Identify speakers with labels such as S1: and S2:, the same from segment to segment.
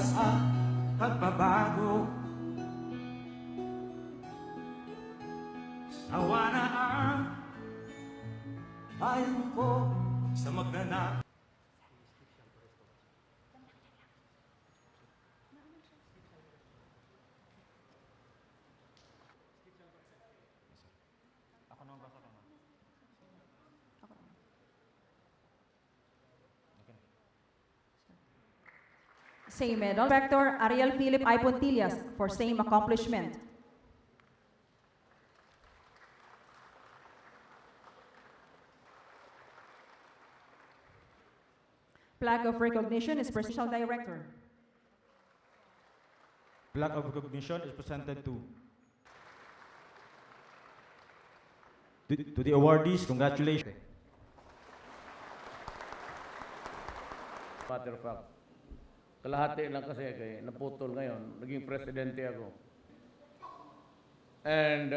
S1: sa pagbabago. Sawa na ang bayan ko sa magnanap.
S2: Same medal, Director Ariel Philip I. Pontillas for same accomplishment. Flag of recognition is Presidential Director.
S3: Flag of recognition is presented to the awardees. Congratulations.
S4: Matter of fact, kalahati lang kasi kay naputol ngayon, naging presidente ako. And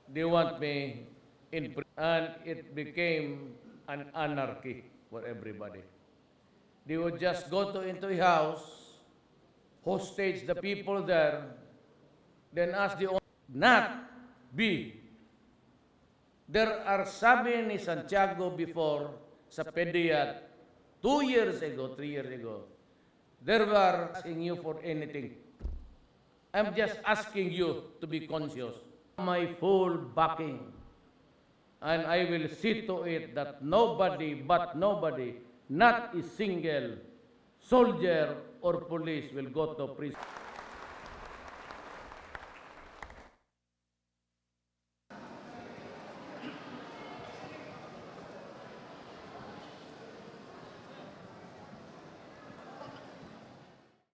S4: they want me in and it became an anarchy for everybody. They would just go into a house, hostage the people there, then ask the owner, not be. There are sabi ni Santiago before sa Pediat 2 years ago, 3 years ago, they were asking you for anything. I'm just asking you to be conscious. My full backing. And I will see to it that nobody, not a single soldier or police will go to prison.